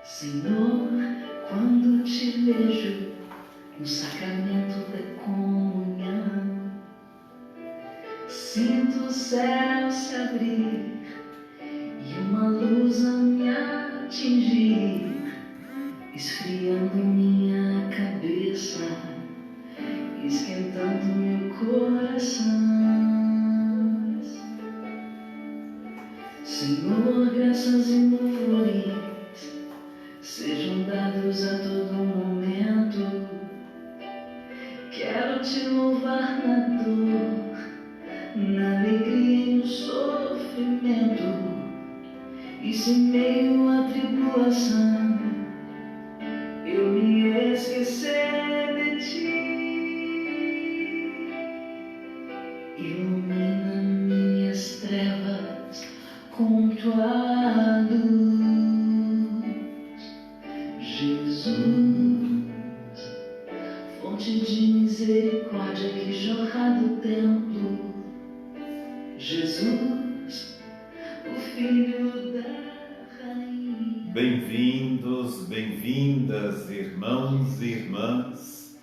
Senhor, quando te vejo no sacramento da comunhão, sinto o céu se abrir e uma luz a me atingir, esfriando minha cabeça, esquentando meu coração. Senhor, graças e louvores sejam dados a todo momento. Quero te louvar na dor, na alegria e no sofrimento, e se em meio à tribulação eu me esquecer de ti, ilumina minhas trevas com tua luz. Jesus, fonte de misericórdia que jorra do templo. Jesus, o Filho da Rainha. Bem-vindos, bem-vindas, irmãos e irmãs,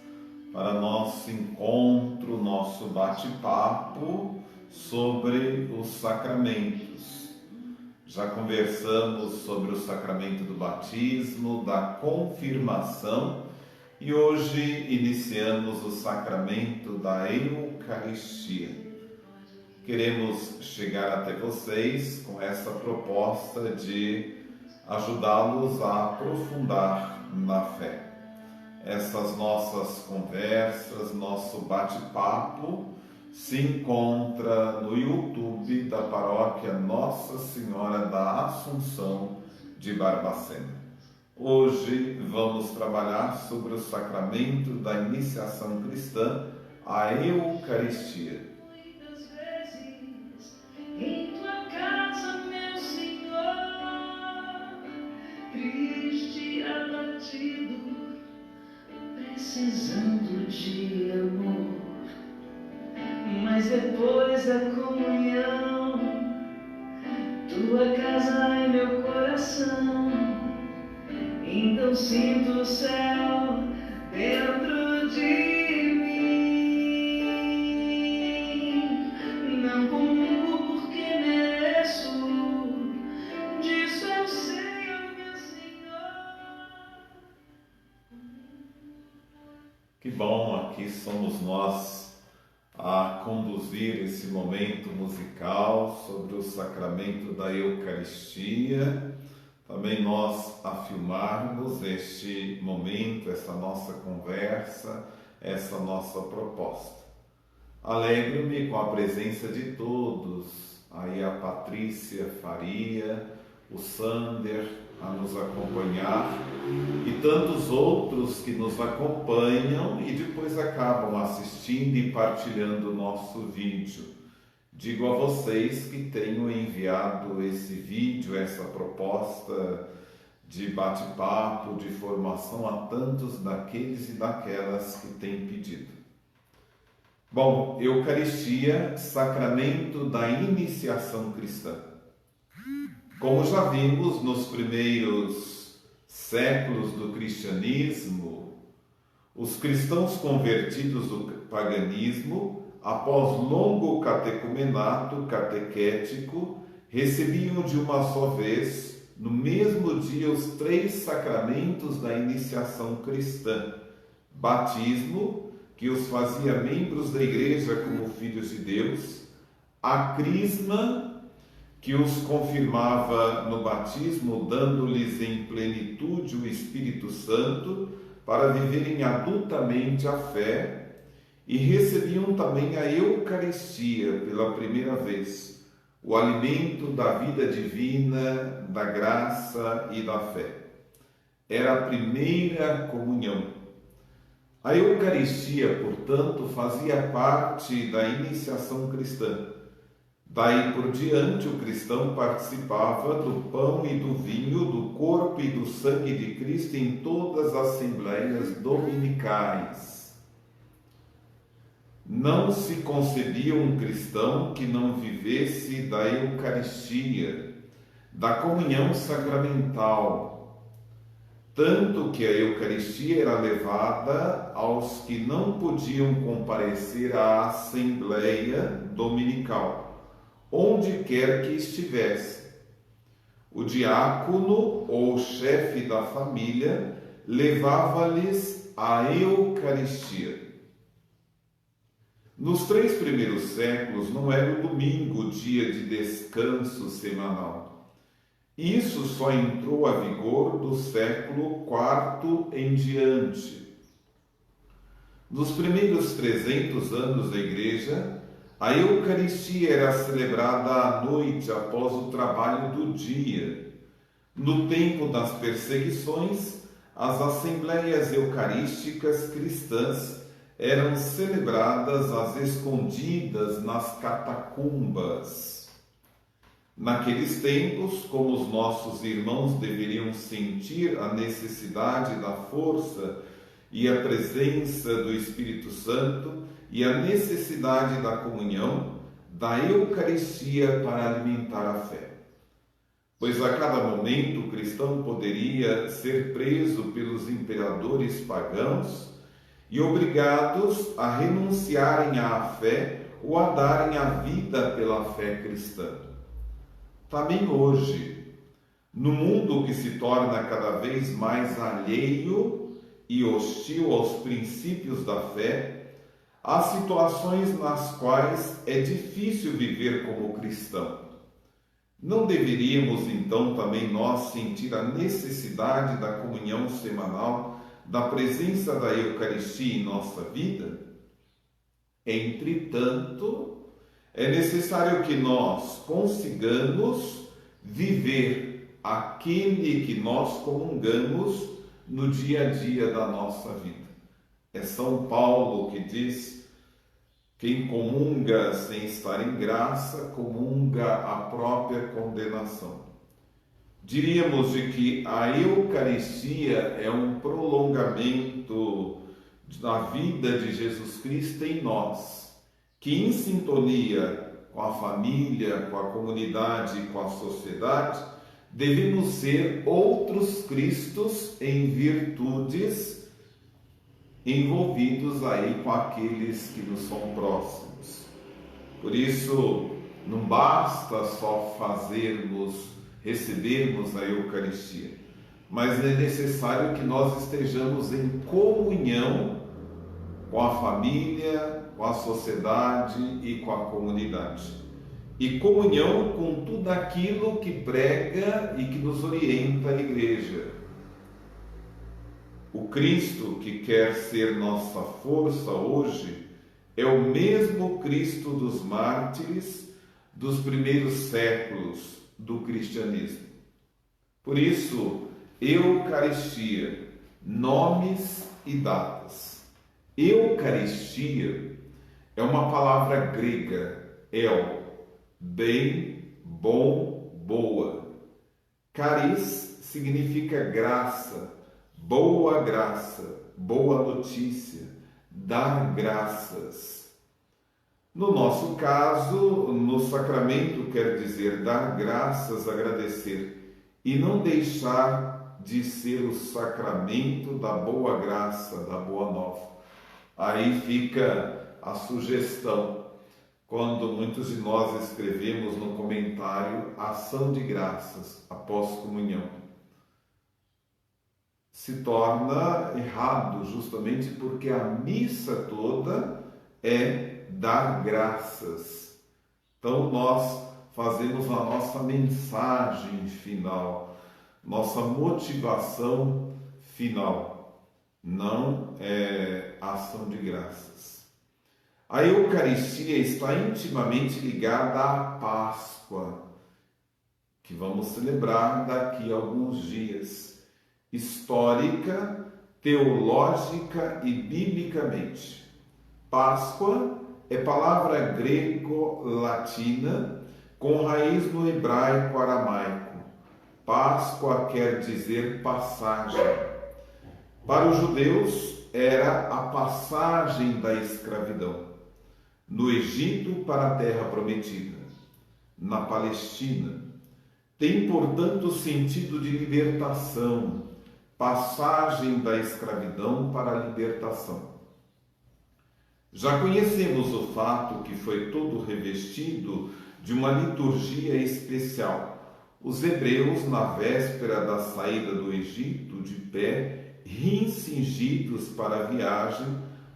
para nosso encontro, nosso bate-papo sobre os sacramentos. Já conversamos sobre o sacramento do batismo, da confirmação, e hoje iniciamos o sacramento da Eucaristia. Queremos chegar até vocês com essa proposta de ajudá-los a aprofundar na fé. Essas nossas conversas, nosso bate-papo se encontra no YouTube da Paróquia Nossa Senhora da Assunção de Barbacena. Hoje vamos trabalhar sobre o sacramento da iniciação cristã, a Eucaristia. Muitas vezes em tua casa, meu Senhor, triste, abatido, precisando de amor. Mas depois da comunhão, tua casa é meu coração. Então sinto o céu dentro de mim. Não comungo porque mereço, disso eu sei, ó meu Senhor. Que bom, aqui somos nós a conduzir esse momento musical sobre o sacramento da Eucaristia. Também nós a filmarmos este momento, essa nossa conversa, essa nossa proposta. Alegro-me com a presença de todos, aí a Patrícia Faria, o Sander a nos acompanhar e tantos outros que nos acompanham e depois acabam assistindo e partilhando o nosso vídeo. Digo a vocês que tenho enviado esse vídeo, essa proposta de bate-papo, de formação a tantos daqueles e daquelas que têm pedido. Bom, Eucaristia, sacramento da iniciação cristã. Como já vimos nos primeiros séculos do cristianismo, os cristãos convertidos do paganismo, após longo catecumenato catequético, recebiam de uma só vez, no mesmo dia, os 3 sacramentos da iniciação cristã: batismo, que os fazia membros da igreja como filhos de Deus; a crisma, que os confirmava no batismo, dando-lhes em plenitude o Espírito Santo para viverem adultamente a fé; e recebiam também a Eucaristia pela primeira vez, o alimento da vida divina, da graça e da fé. Era a primeira comunhão. A Eucaristia, portanto, fazia parte da iniciação cristã. Daí por diante, o cristão participava do pão e do vinho, do corpo e do sangue de Cristo em todas as assembleias dominicais. Não se concebia um cristão que não vivesse da Eucaristia, da comunhão sacramental. tanto que a Eucaristia era levada aos que não podiam comparecer à Assembleia Dominical, onde quer que estivesse. O diácono ou chefe da família levava-lhes a Eucaristia. Nos 3 primeiros séculos não era o domingo dia de descanso semanal. Isso só entrou a vigor do século IV em diante. Nos primeiros 300 anos da Igreja, a Eucaristia era celebrada à noite após o trabalho do dia. No tempo das perseguições, as assembleias eucarísticas cristãs eram celebradas às escondidas nas catacumbas. Naqueles tempos, como os nossos irmãos deveriam sentir a necessidade da força e a presença do Espírito Santo e a necessidade da comunhão, da Eucaristia para alimentar a fé. Pois a cada momento o cristão poderia ser preso pelos imperadores pagãos e obrigados a renunciarem à fé ou a darem a vida pela fé cristã. Também hoje, no mundo que se torna cada vez mais alheio e hostil aos princípios da fé, há situações nas quais é difícil viver como cristão. Não deveríamos então também nós sentir a necessidade da comunhão semanal, da presença da Eucaristia em nossa vida? Entretanto, é necessário que nós consigamos viver aquele que nós comungamos no dia a dia da nossa vida. É São Paulo que diz: quem comunga sem estar em graça, comunga a própria condenação. Diríamos de que a Eucaristia é um prolongamento da vida de Jesus Cristo em nós, que em sintonia com a família, com a comunidade, com a sociedade, devemos ser outros Cristos em virtudes, envolvidos aí com aqueles que nos são próximos. Por isso, não basta só recebermos a Eucaristia, mas é necessário que nós estejamos em comunhão com a família, com a sociedade e com a comunidade. E comunhão com tudo aquilo que prega e que nos orienta a Igreja. O Cristo que quer ser nossa força hoje é o mesmo Cristo dos mártires dos primeiros séculos do cristianismo. Por isso, Eucaristia, nomes e datas. Eucaristia é uma palavra grega, bem, bom, boa. Caris significa graça, boa notícia, dar graças. No nosso caso, no sacramento quer dizer dar graças, agradecer, e não deixar de ser o sacramento da boa graça, da boa nova. Aí fica a sugestão, quando muitos de nós escrevemos no comentário ação de graças após comunhão. Se torna errado justamente porque a missa toda é dar graças. Então nós fazemos a nossa mensagem final, nossa motivação final, não é ação de graças. A Eucaristia está intimamente ligada à Páscoa, que vamos celebrar daqui a alguns dias, histórica, teológica e biblicamente. Páscoa é palavra grego-latina com raiz no hebraico-aramaico. Páscoa quer dizer passagem. Para os judeus era a passagem da escravidão. No Egito para a terra prometida. Na Palestina. Tem, portanto, sentido de libertação, passagem da escravidão para a libertação. Já conhecemos o fato que foi todo revestido de uma liturgia especial. Os hebreus, na véspera da saída do Egito, de pé, cingidos para a viagem,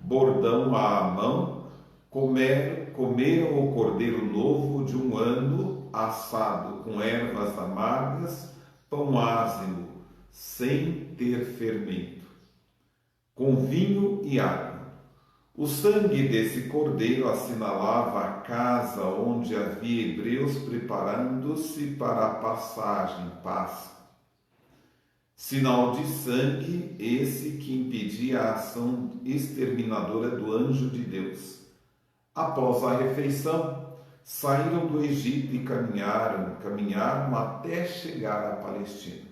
bordão à mão, comeram o cordeiro novo de um ano, assado com ervas amargas, pão ázimo, sem ter fermento, com vinho e água. O sangue desse cordeiro assinalava a casa onde havia hebreus preparando-se para a passagem, Páscoa. Sinal de sangue esse que impedia a ação exterminadora do anjo de Deus. Após a refeição, saíram do Egito e caminharam até chegar à Palestina.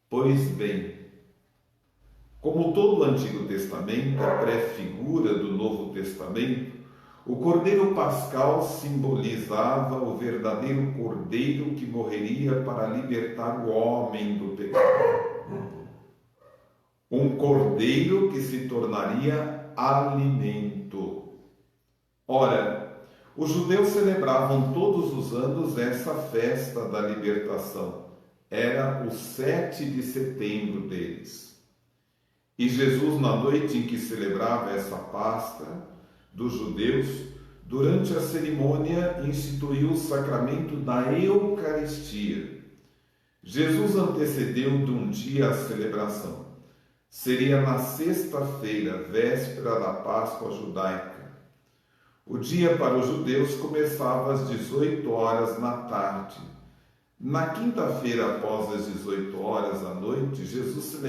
Pois bem, como todo o Antigo Testamento é pré-figura do Novo Testamento, o Cordeiro Pascal simbolizava o verdadeiro Cordeiro que morreria para libertar o homem do pecado. Um Cordeiro que se tornaria alimento. Ora, os judeus celebravam todos os anos essa festa da libertação. Era o 7 de setembro deles. E Jesus, na noite em que celebrava essa Páscoa dos judeus, durante a cerimônia instituiu o sacramento da Eucaristia. Jesus antecedeu de um dia a celebração. Seria na sexta-feira, véspera da Páscoa judaica. O dia para os judeus começava às 18 horas da tarde. Na quinta-feira, após as 18 horas da noite, Jesus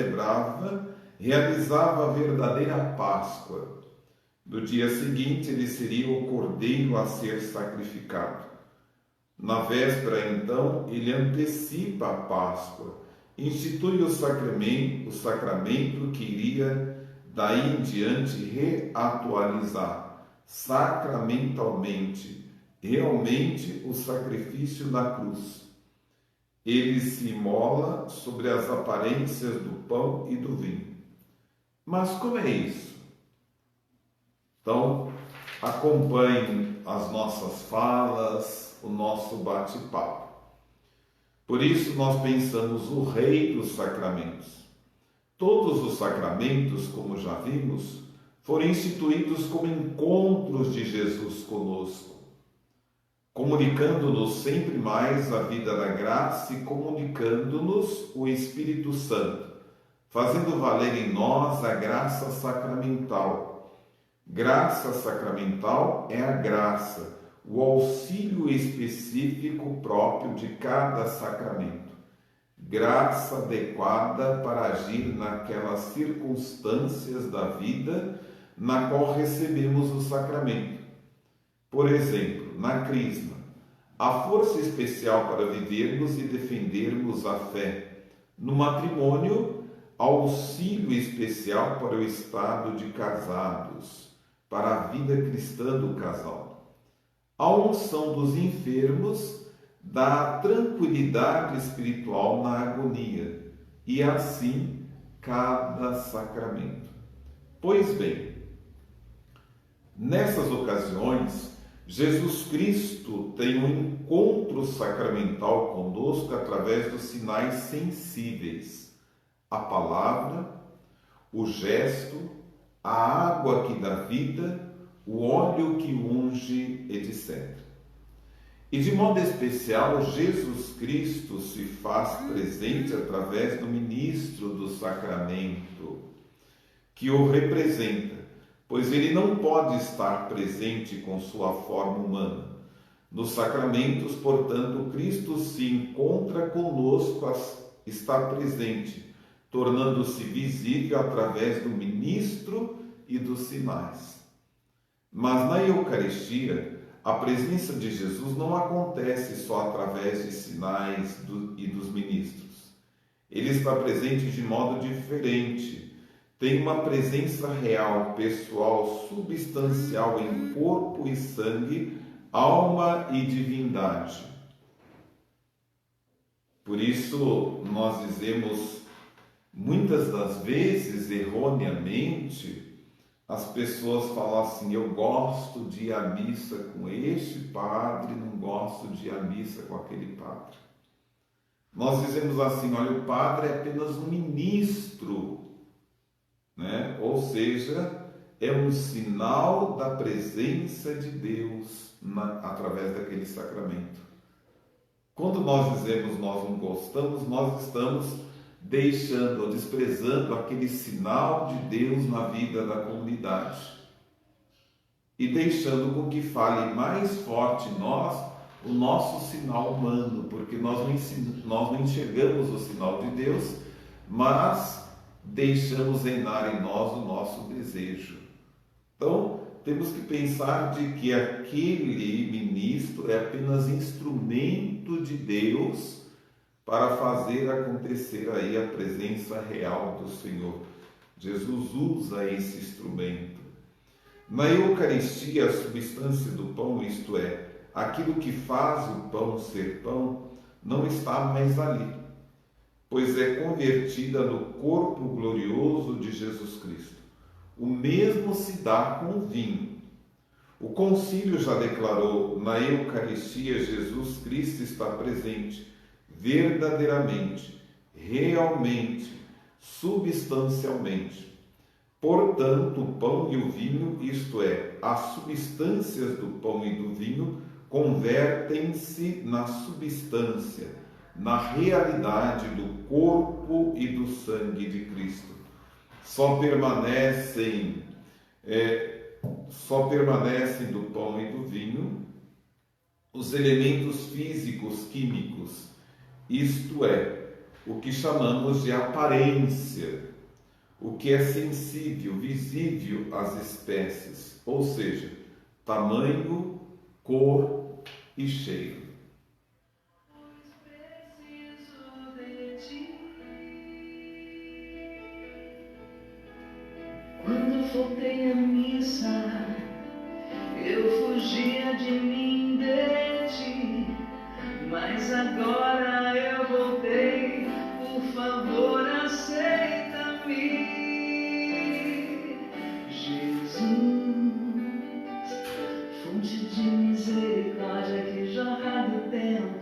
realizava a verdadeira Páscoa. No dia seguinte, ele seria o cordeiro a ser sacrificado. Na véspera, então, ele antecipa a Páscoa, institui o sacramento que iria, daí em diante, reatualizar sacramentalmente, realmente, o sacrifício da cruz. Ele se imola sobre as aparências do pão e do vinho. Mas como é isso? Então, acompanhe as nossas falas, o nosso bate-papo. Por isso, nós pensamos o Rei dos Sacramentos. Todos os sacramentos, como já vimos, foram instituídos como encontros de Jesus conosco, comunicando-nos sempre mais a vida da graça e comunicando-nos o Espírito Santo, fazendo valer em nós a graça sacramental. Graça sacramental é a graça, o auxílio específico próprio de cada sacramento. Graça adequada para agir naquelas circunstâncias da vida na qual recebemos o sacramento. Por exemplo, na Crisma, a força especial para vivermos e defendermos a fé. No matrimônio, auxílio especial para o estado de casados, para a vida cristã do casal. A unção dos enfermos dá tranquilidade espiritual na agonia, e assim cada sacramento. Pois bem, nessas ocasiões, Jesus Cristo tem um encontro sacramental conosco através dos sinais sensíveis: a palavra, o gesto, a água que dá vida, o óleo que unge, etc. E de modo especial, Jesus Cristo se faz presente através do ministro do sacramento, que o representa, pois ele não pode estar presente com sua forma humana. Nos sacramentos, portanto, Cristo se encontra conosco, está presente, tornando-se visível através do ministro e dos sinais. Mas na Eucaristia, a presença de Jesus não acontece só através de sinais e dos ministros. Ele está presente de modo diferente. Tem uma presença real, pessoal, substancial em corpo e sangue, alma e divindade. Por isso nós dizemos: Muitas das vezes, erroneamente, as pessoas falam assim: eu gosto de ir à missa com este padre, não gosto de ir à missa com aquele padre. Nós dizemos assim: olha, o padre é apenas um ministro, né? Ou seja, é um sinal da presença de Deus através daquele sacramento. Quando nós dizemos nós não gostamos, nós estamos deixando ou desprezando aquele sinal de Deus na vida da comunidade e deixando com que fale mais forte em nós o nosso sinal humano, porque nós não enxergamos o sinal de Deus, mas deixamos reinar em nós o nosso desejo. Então, temos que pensar de que aquele ministro é apenas instrumento de Deus para fazer acontecer aí a presença real do Senhor. Jesus usa esse instrumento. Na Eucaristia, a substância do pão, isto é, aquilo que faz o pão ser pão, não está mais ali, pois é convertida no corpo glorioso de Jesus Cristo. O mesmo se dá com o vinho. O concílio já declarou: na Eucaristia Jesus Cristo está presente, verdadeiramente, realmente, substancialmente. Portanto, o pão e o vinho, isto é, as substâncias do pão e do vinho, convertem-se na substância, na realidade do corpo e do sangue de Cristo. Só permanecem do pão e do vinho os elementos físicos, químicos, isto é, o que chamamos de aparência, o que é sensível, visível às espécies, ou seja, tamanho, cor e cheiro. Quando faltei à missa, eu fugia de mim, de ti, mas agora eu voltei, por favor, aceita-me. Jesus, fonte de misericórdia que jorra do templo.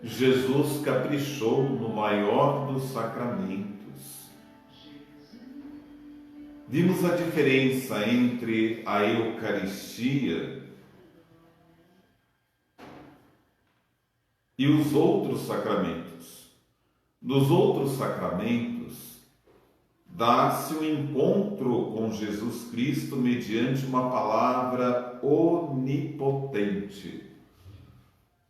Jesus caprichou no maior dos sacramentos. Vimos a diferença entre a Eucaristia e os outros sacramentos. Nos outros sacramentos, dá-se um encontro com Jesus Cristo mediante uma palavra onipotente,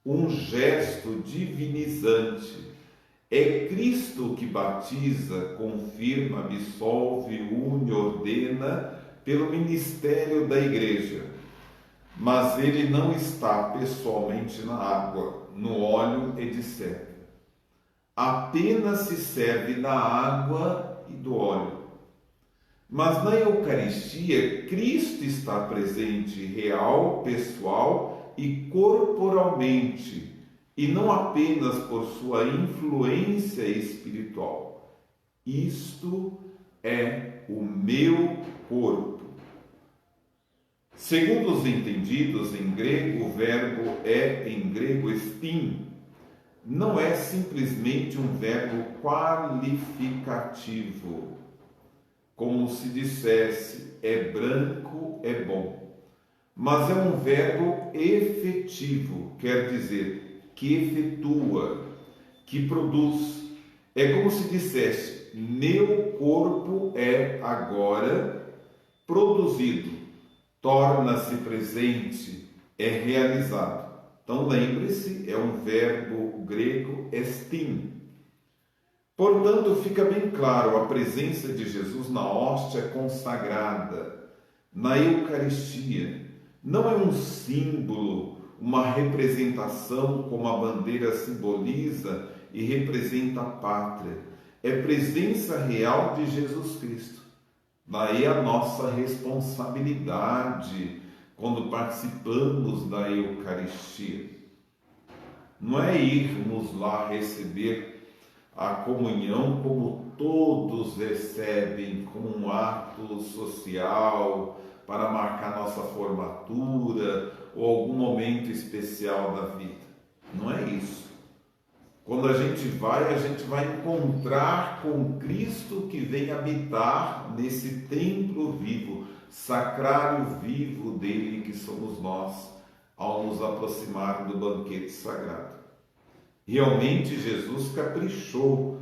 um gesto divinizante. É Cristo que batiza, confirma, absolve, une, ordena pelo ministério da Igreja. Mas ele não está pessoalmente na água, no óleo, etc. Apenas se serve da água e do óleo. Mas na Eucaristia, Cristo está presente real, pessoal e corporalmente, e não apenas por sua influência espiritual. Isto é o meu corpo. Segundo os entendidos, em grego, o verbo em grego, estin, não é simplesmente um verbo qualificativo, como se dissesse é branco, é bom, mas é um verbo efetivo, quer dizer, que efetua, que produz. É como se dissesse: meu corpo é agora produzido, torna-se presente, é realizado. Então lembre-se, é um verbo grego estin. Portanto, fica bem claro a presença de Jesus na hóstia consagrada, na Eucaristia. Não é um símbolo, uma representação como a bandeira simboliza e representa a pátria. É presença real de Jesus Cristo. Daí a nossa responsabilidade quando participamos da Eucaristia. não é irmos lá receber a comunhão como todos recebem, como um ato social para marcar nossa formatura ou algum momento especial da vida. Não é isso. Quando a gente vai encontrar com Cristo que vem habitar nesse templo vivo, sacrário vivo dele que somos nós, ao nos aproximar do banquete sagrado. Realmente Jesus caprichou,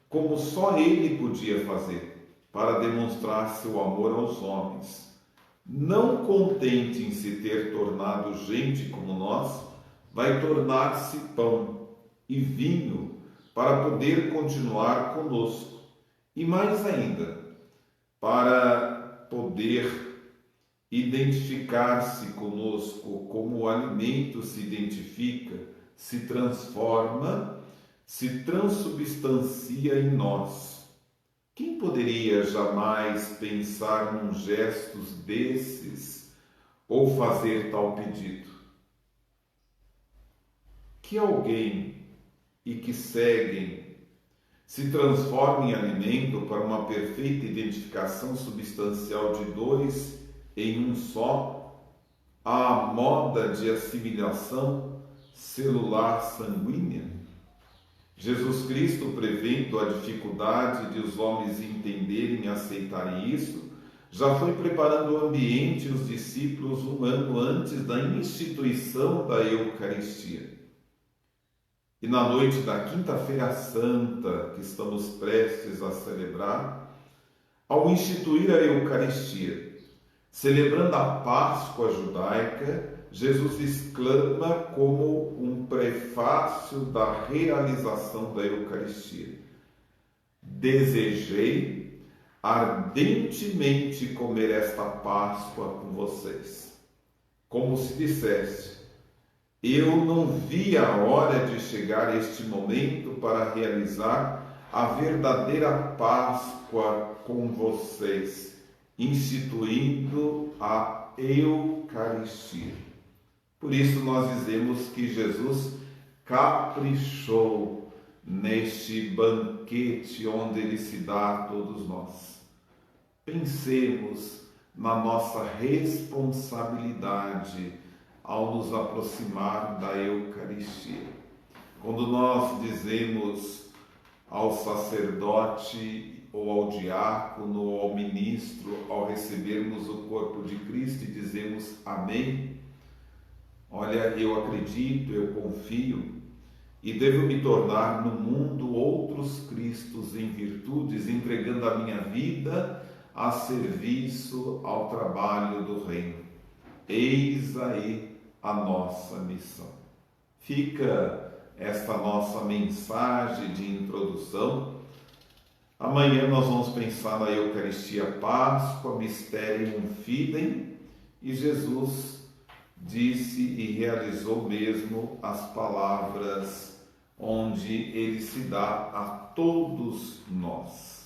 como só ele podia fazer, para demonstrar seu amor aos homens. Não contente em se ter tornado gente como nós, vai tornar-se pão e vinho para poder continuar conosco. E mais ainda, para poder identificar-se conosco como o alimento se identifica, se transforma, se transubstancia em nós. Quem poderia jamais pensar num gesto desses ou fazer tal pedido? Que alguém e que seguem se transformem em alimento para uma perfeita identificação substancial de dois em um só, à moda de assimilação celular sanguínea? Jesus Cristo, prevendo a dificuldade de os homens entenderem e aceitarem isso, já foi preparando o ambiente e os discípulos um ano antes da instituição da Eucaristia. E na noite da Quinta-feira Santa, que estamos prestes a celebrar, ao instituir a Eucaristia, celebrando a Páscoa judaica, Jesus exclama como um prefácio da realização da Eucaristia: desejei ardentemente comer esta Páscoa com vocês. Como se dissesse: eu não vi a hora de chegar este momento para realizar a verdadeira Páscoa com vocês, instituindo a Eucaristia. Por isso nós dizemos que Jesus caprichou neste banquete onde ele se dá a todos nós. Pensemos na nossa responsabilidade ao nos aproximar da Eucaristia. Quando nós dizemos ao sacerdote ou ao diácono ou ao ministro, ao recebermos o corpo de Cristo, e dizemos amém, olha, eu acredito, eu confio e devo me tornar no mundo outros Cristos em virtudes, entregando a minha vida a serviço ao trabalho do reino. Eis aí a nossa missão. Fica esta nossa mensagem de introdução. Amanhã nós vamos pensar na Eucaristia Páscoa, Mysterium Fidei, e Jesus disse e realizou mesmo as palavras onde ele se dá a todos nós.